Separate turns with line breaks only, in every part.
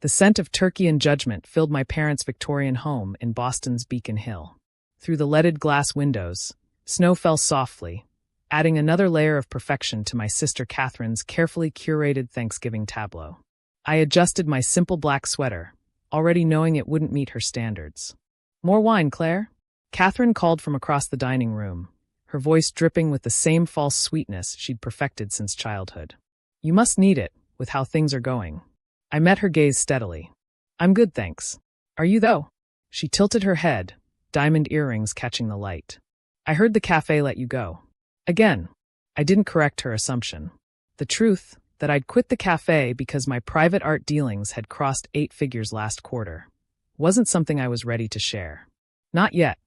The scent of turkey and judgment filled my parents' Victorian home in Boston's Beacon Hill. Through the leaded glass windows, snow fell softly, adding another layer of perfection to my sister Catherine's carefully curated Thanksgiving tableau. I adjusted my simple black sweater, already knowing it wouldn't meet her standards. "More wine, Claire?" Catherine called from across the dining room, her voice dripping with the same false sweetness she'd perfected since childhood. "You must need it, with how things are going." I met her gaze steadily. "I'm good, thanks. Are you, though?" She tilted her head, diamond earrings catching the light. "I heard the cafe let you go." Again, I didn't correct her assumption. The truth, that I'd quit the cafe because my private art dealings had crossed 8 figures last quarter, wasn't something I was ready to share. "Not yet.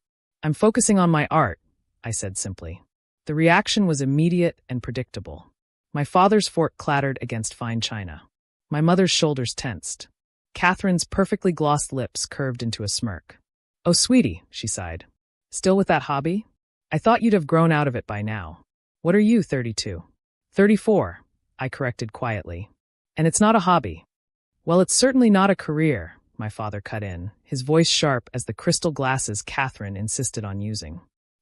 I'm focusing on my art," I said simply. The reaction was immediate and predictable. My father's fork clattered against fine china. My mother's shoulders tensed. Catherine's perfectly glossed lips curved into a smirk. "Oh, sweetie," she sighed. "Still with that hobby? I thought you'd have grown out of it by now. What are you, 32? 34, I corrected quietly. "And it's not a hobby." "Well, it's certainly not a career," my father cut in, his voice sharp as the crystal glasses Catherine insisted on using.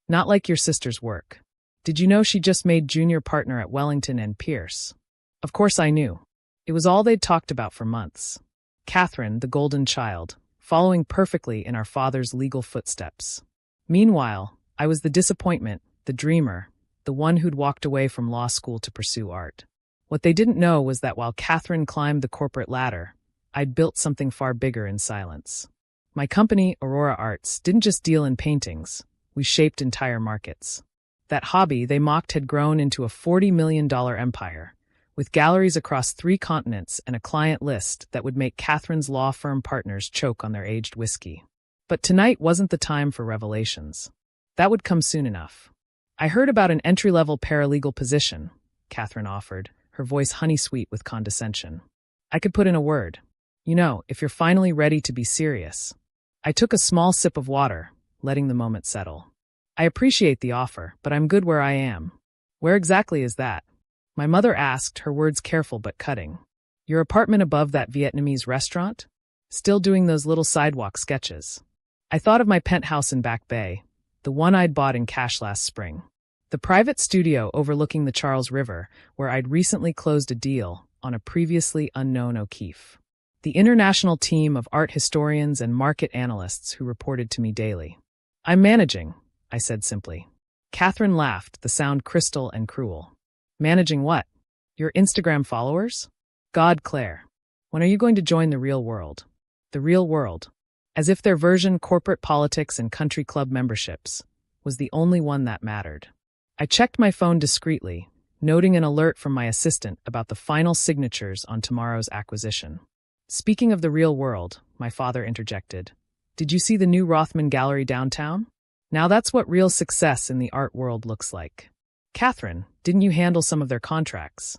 "Not like your sister's work. Did you know she just made junior partner at Wellington and Pierce?" Of course I knew. It was all they'd talked about for months. Catherine, the golden child, following perfectly in our father's legal footsteps. Meanwhile, I was the disappointment, the dreamer, the one who'd walked away from law school to pursue art. What they didn't know was that while Catherine climbed the corporate ladder, I'd built something far bigger in silence. My company, Aurora Arts, didn't just deal in paintings. We shaped entire markets. That hobby they mocked had grown into a $40 million empire, with galleries across 3 continents and a client list that would make Catherine's law firm partners choke on their aged whiskey. But tonight wasn't the time for revelations. That would come soon enough. "I heard about an entry-level paralegal position," Catherine offered, her voice honey-sweet with condescension. "I could put in a word. You know, if you're finally ready to be serious." I took a small sip of water, letting the moment settle. "I appreciate the offer, but I'm good where I am." "Where exactly is that?" My mother asked, her words careful but cutting. "Your apartment above that Vietnamese restaurant? Still doing those little sidewalk sketches?" I thought of my penthouse in Back Bay, the one I'd bought in cash last spring. The private studio overlooking the Charles River, where I'd recently closed a deal on a previously unknown O'Keefe. The international team of art historians and market analysts who reported to me daily. "I'm managing," I said simply. Catherine laughed, the sound crystal and cruel. "Managing what? Your Instagram followers?" "God, Claire. When are you going to join the real world?" The real world. As if their version, corporate politics and country club memberships, was the only one that mattered. I checked my phone discreetly, noting an alert from my assistant about the final signatures on tomorrow's acquisition. "Speaking of the real world," my father interjected, "did you see the new Rothman Gallery downtown? Now that's what real success in the art world looks like." "Catherine, didn't you handle some of their contracts?"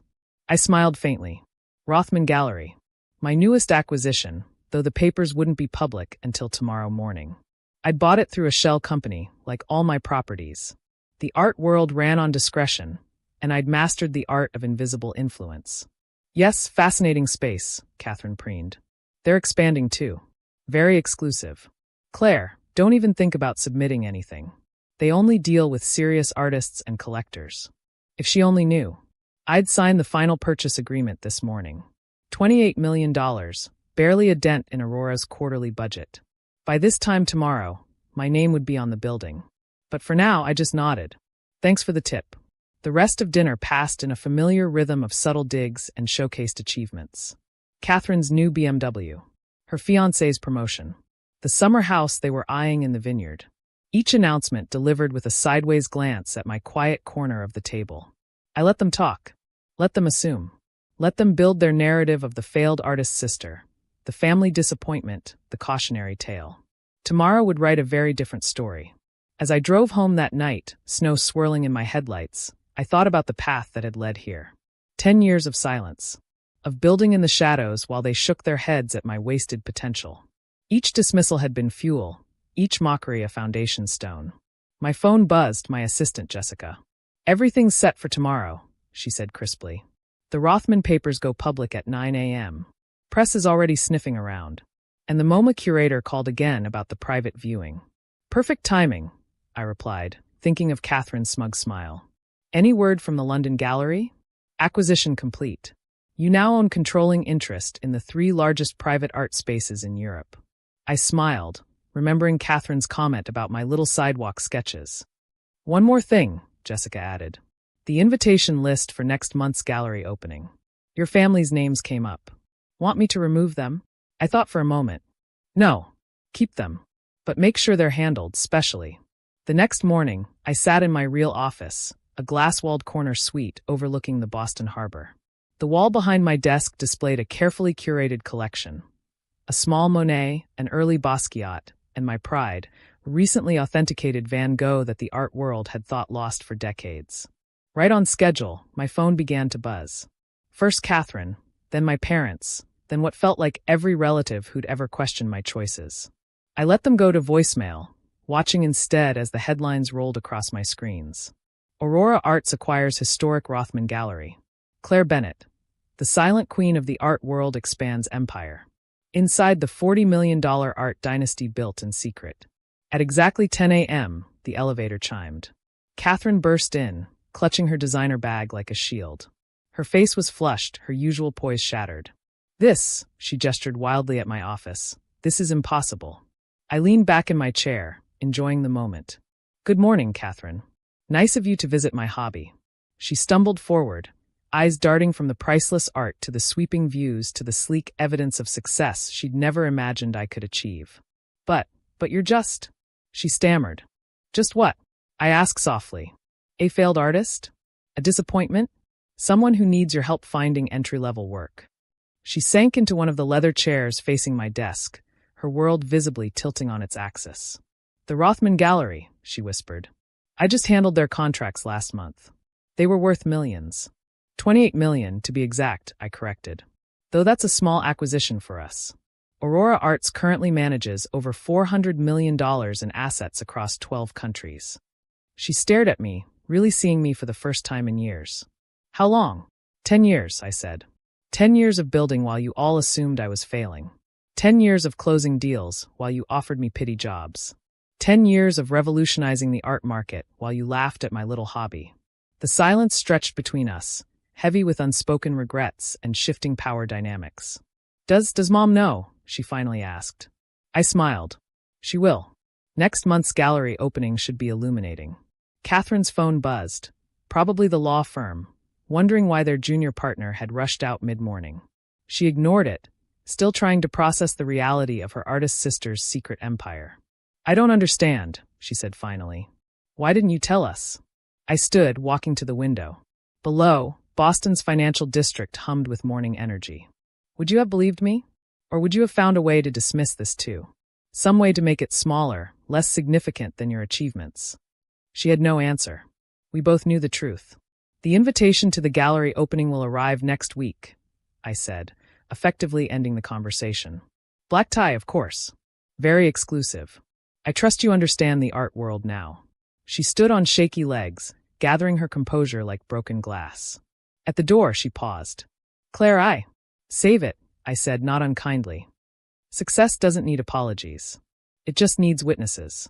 I smiled faintly. "Rothman Gallery. My newest acquisition, though the papers wouldn't be public until tomorrow morning. I'd bought it through a shell company, like all my properties. The art world ran on discretion, and I'd mastered the art of invisible influence." "Yes, fascinating space," Catherine preened. "They're expanding too. Very exclusive. Claire, don't even think about submitting anything. They only deal with serious artists and collectors." If she only knew. I'd signed the final purchase agreement this morning. $28 million, barely a dent in Aurora's quarterly budget. By this time tomorrow, my name would be on the building. But for now, I just nodded. "Thanks for the tip." The rest of dinner passed in a familiar rhythm of subtle digs and showcased achievements. Catherine's new BMW. Her fiancé's promotion. The summer house they were eyeing in the vineyard. Each announcement delivered with a sideways glance at my quiet corner of the table. I let them talk. Let them assume. Let them build their narrative of the failed artist's sister, the family disappointment, the cautionary tale. Tomorrow would write a very different story. As I drove home that night, snow swirling in my headlights, I thought about the path that had led here. 10 years of silence. Of building in the shadows while they shook their heads at my wasted potential. Each dismissal had been fuel, each mockery a foundation stone. My phone buzzed, my assistant Jessica. "Everything's set for tomorrow," she said crisply. "The Rothman papers go public at 9 a.m. Press is already sniffing around. And the MoMA curator called again about the private viewing. Perfect timing, I replied, thinking of Catherine's smug smile. Any word from the London gallery? Acquisition complete. You now own controlling interest in the 3 largest private art spaces in Europe. I smiled, remembering Catherine's comment about my little sidewalk sketches. One more thing, Jessica added. The invitation list for next month's gallery opening. Your family's names came up. Want me to remove them? I thought for a moment. No, keep them. But make sure they're handled specially. The next morning, I sat in my real office, a glass-walled corner suite overlooking the Boston Harbor. The wall behind my desk displayed a carefully curated collection. A small Monet, an early Basquiat, and my pride, a recently authenticated Van Gogh that the art world had thought lost for decades. Right on schedule, my phone began to buzz. First Catherine, then my parents, then what felt like every relative who'd ever questioned my choices. I let them go to voicemail, watching instead as the headlines rolled across my screens. Aurora Arts acquires historic Rothman Gallery. Claire Bennett, the silent queen of the art world, expands empire. Inside the $40 million art dynasty built in secret. At exactly 10 a.m., the elevator chimed. Catherine burst in, clutching her designer bag like a shield. Her face was flushed, her usual poise shattered. This, she gestured wildly at my office, this is impossible. I leaned back in my chair, enjoying the moment. Good morning, Catherine. Nice of you to visit my hobby. She stumbled forward, eyes darting from the priceless art to the sweeping views to the sleek evidence of success she'd never imagined I could achieve. But you're just... She stammered. Just what? I asked softly. A failed artist? A disappointment? Someone who needs your help finding entry-level work. She sank into one of the leather chairs facing my desk, her world visibly tilting on its axis. The Rothman Gallery, she whispered. I just handled their contracts last month. They were worth millions. 28 million, to be exact, I corrected. Though that's a small acquisition for us. Aurora Arts currently manages over $400 million in assets across 12 countries. She stared at me, really seeing me for the first time in years. How long? 10 years, I said. 10 years of building while you all assumed I was failing. 10 years of closing deals while you offered me pity jobs. 10 years of revolutionizing the art market while you laughed at my little hobby. The silence stretched between us, heavy with unspoken regrets and shifting power dynamics. Does Mom know? She finally asked. I smiled. She will. Next month's gallery opening should be illuminating. Catherine's phone buzzed, probably the law firm, wondering why their junior partner had rushed out mid-morning. She ignored it, still trying to process the reality of her artist sister's secret empire. I don't understand, she said finally. Why didn't you tell us? I stood, walking to the window. Below, Boston's financial district hummed with morning energy. Would you have believed me? Or would you have found a way to dismiss this too? Some way to make it smaller, less significant than your achievements? She had no answer. We both knew the truth. The invitation to the gallery opening will arrive next week, I said, effectively ending the conversation. Black tie, of course. Very exclusive. I trust you understand the art world now. She stood on shaky legs, gathering her composure like broken glass. At the door, she paused. Claire, save it, I said, not unkindly. Success doesn't need apologies. It just needs witnesses.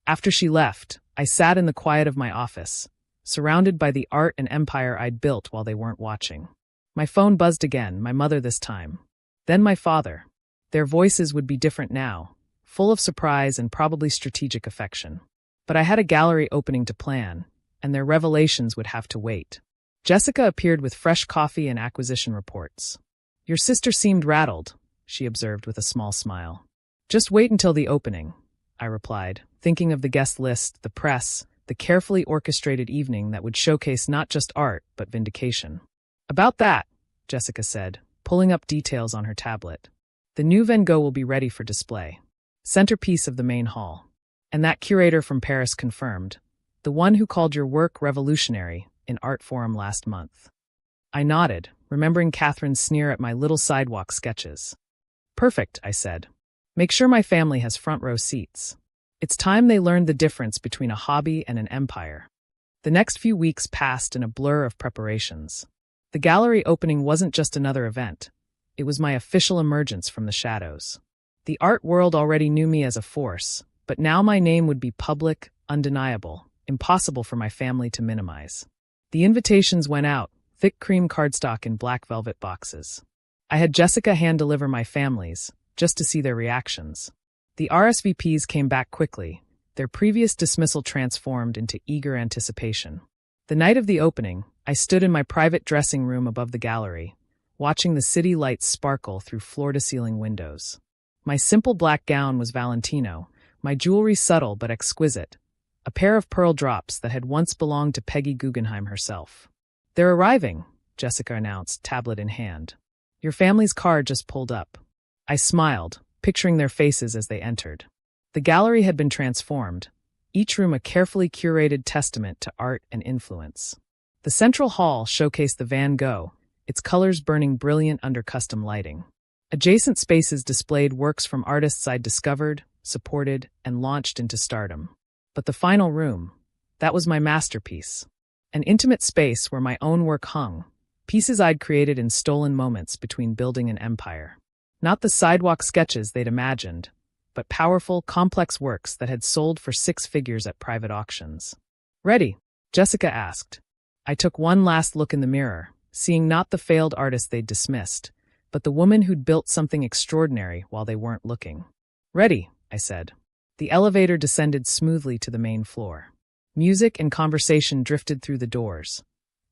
After she left, I sat in the quiet of my office, surrounded by the art and empire I'd built while they weren't watching. My phone buzzed again, my mother this time. Then my father. Their voices would be different now, full of surprise and probably strategic affection. But I had a gallery opening to plan, and their revelations would have to wait. Jessica appeared with fresh coffee and acquisition reports. Your sister seemed rattled, she observed with a small smile. Just wait until the opening, I replied, thinking of the guest list, the press, the carefully orchestrated evening that would showcase not just art, but vindication. About that, Jessica said, pulling up details on her tablet. The new Van Gogh will be ready for display. Centerpiece of the main hall. And that curator from Paris confirmed, the one who called your work revolutionary in Art Forum last month. I nodded, remembering Catherine's sneer at my little sidewalk sketches. Perfect, I said. Make sure my family has front row seats. It's time they learned the difference between a hobby and an empire. The next few weeks passed in a blur of preparations. The gallery opening wasn't just another event. It was my official emergence from the shadows. The art world already knew me as a force, but now my name would be public, undeniable, impossible for my family to minimize. The invitations went out, thick cream cardstock in black velvet boxes. I had Jessica hand-deliver my families, just to see their reactions. The RSVPs came back quickly, their previous dismissal transformed into eager anticipation. The night of the opening, I stood in my private dressing room above the gallery, watching the city lights sparkle through floor-to-ceiling windows. My simple black gown was Valentino, my jewelry subtle but exquisite, a pair of pearl drops that had once belonged to Peggy Guggenheim herself. "They're arriving," Jessica announced, tablet in hand. "Your family's car just pulled up." I smiled, picturing their faces as they entered. The gallery had been transformed, each room a carefully curated testament to art and influence. The central hall showcased the Van Gogh, its colors burning brilliant under custom lighting. Adjacent spaces displayed works from artists I'd discovered, supported, and launched into stardom. But the final room, that was my masterpiece. An intimate space where my own work hung, pieces I'd created in stolen moments between building an empire. Not the sidewalk sketches they'd imagined, but powerful, complex works that had sold for 6 figures at private auctions. "Ready?" Jessica asked. I took one last look in the mirror, seeing not the failed artist they'd dismissed, but the woman who'd built something extraordinary while they weren't looking. "Ready," I said. The elevator descended smoothly to the main floor. Music and conversation drifted through the doors.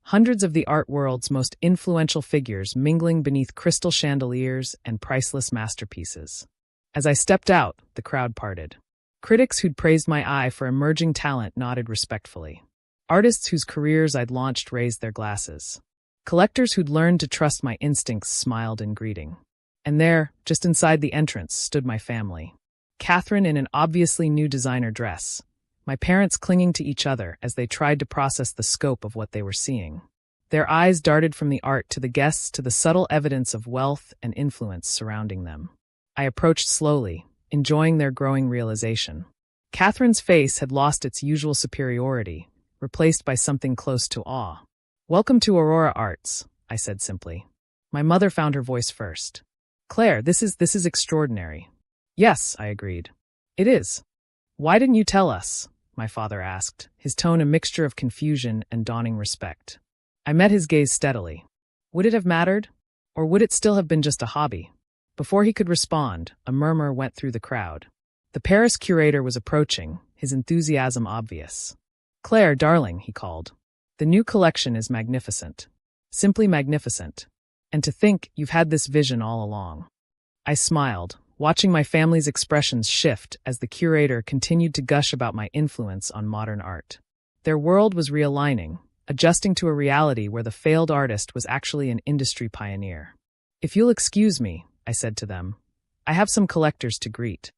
Hundreds of the art world's most influential figures mingling beneath crystal chandeliers and priceless masterpieces. As I stepped out, the crowd parted. Critics who'd praised my eye for emerging talent nodded respectfully. Artists whose careers I'd launched raised their glasses. Collectors who'd learned to trust my instincts smiled in greeting. And there, just inside the entrance, stood my family. Catherine in an obviously new designer dress, my parents clinging to each other as they tried to process the scope of what they were seeing. Their eyes darted from the art to the guests to the subtle evidence of wealth and influence surrounding them. I approached slowly, enjoying their growing realization. Catherine's face had lost its usual superiority, replaced by something close to awe. "Welcome to Aurora Arts," I said simply. My mother found her voice first. "Claire, this is extraordinary." "Yes," I agreed. "It is." "Why didn't you tell us?" my father asked, his tone a mixture of confusion and dawning respect. I met his gaze steadily. Would it have mattered? Or would it still have been just a hobby? Before he could respond, a murmur went through the crowd. The Paris curator was approaching, his enthusiasm obvious. "Claire, darling," he called. "The new collection is magnificent. Simply magnificent. And to think you've had this vision all along." I smiled, watching my family's expressions shift as the curator continued to gush about my influence on modern art. Their world was realigning, adjusting to a reality where the failed artist was actually an industry pioneer. "If you'll excuse me," I said to them, "I have some collectors to greet."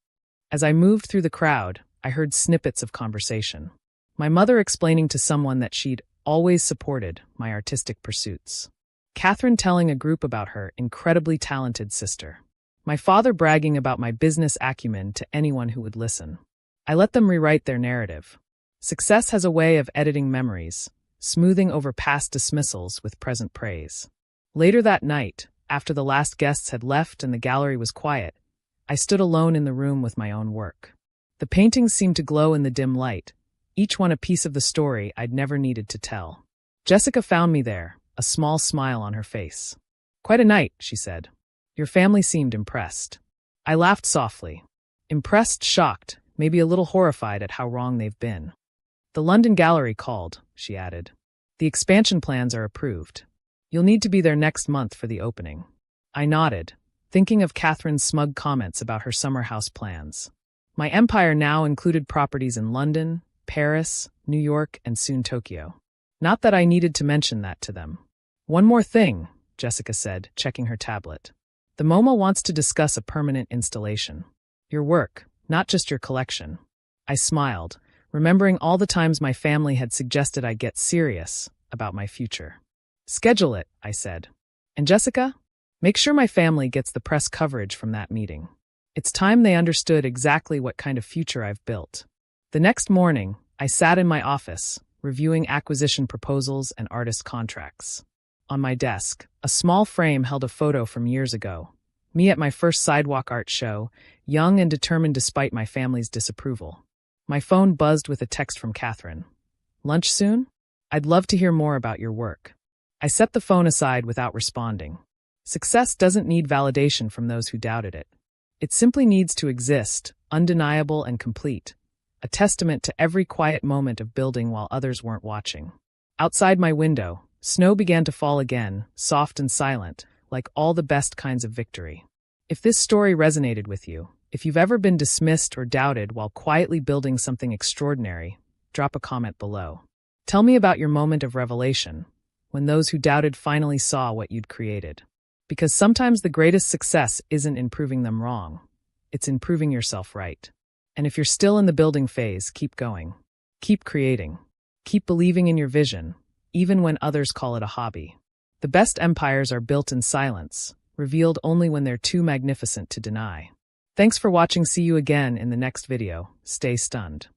As I moved through the crowd, I heard snippets of conversation. My mother explaining to someone that she'd always supported my artistic pursuits. Catherine telling a group about her incredibly talented sister. My father bragging about my business acumen to anyone who would listen. I let them rewrite their narrative. Success has a way of editing memories, smoothing over past dismissals with present praise. Later that night, after the last guests had left and the gallery was quiet, I stood alone in the room with my own work. The paintings seemed to glow in the dim light, each one a piece of the story I'd never needed to tell. Jessica found me there, a small smile on her face. "Quite a night," she said. "Your family seemed impressed." I laughed softly. Impressed, shocked, maybe a little horrified at how wrong they've been. "The London Gallery called," she added. "The expansion plans are approved. You'll need to be there next month for the opening." I nodded, thinking of Catherine's smug comments about her summer house plans. My empire now included properties in London, Paris, New York, and soon Tokyo. Not that I needed to mention that to them. "One more thing," Jessica said, checking her tablet. "The MoMA wants to discuss a permanent installation. Your work, not just your collection." I smiled, remembering all the times my family had suggested I get serious about my future. "Schedule it," I said. "And Jessica? Make sure my family gets the press coverage from that meeting. It's time they understood exactly what kind of future I've built." The next morning, I sat in my office, reviewing acquisition proposals and artist contracts. On my desk, a small frame held a photo from years ago. Me at my first sidewalk art show, young and determined despite my family's disapproval. My phone buzzed with a text from Catherine. Lunch soon? I'd love to hear more about your work. I set the phone aside without responding. Success doesn't need validation from those who doubted it. It simply needs to exist, undeniable and complete, a testament to every quiet moment of building while others weren't watching. Outside my window, snow began to fall again, soft and silent, like all the best kinds of victory. If this story resonated with you, if you've ever been dismissed or doubted while quietly building something extraordinary, drop a comment below. Tell me about your moment of revelation, when those who doubted finally saw what you'd created. Because sometimes the greatest success isn't in proving them wrong, it's in proving yourself right. And if you're still in the building phase, keep going. Keep creating. Keep believing in your vision, even when others call it a hobby. The best empires are built in silence, revealed only when they're too magnificent to deny. Thanks for watching. See you again in the next video. Stay stunned.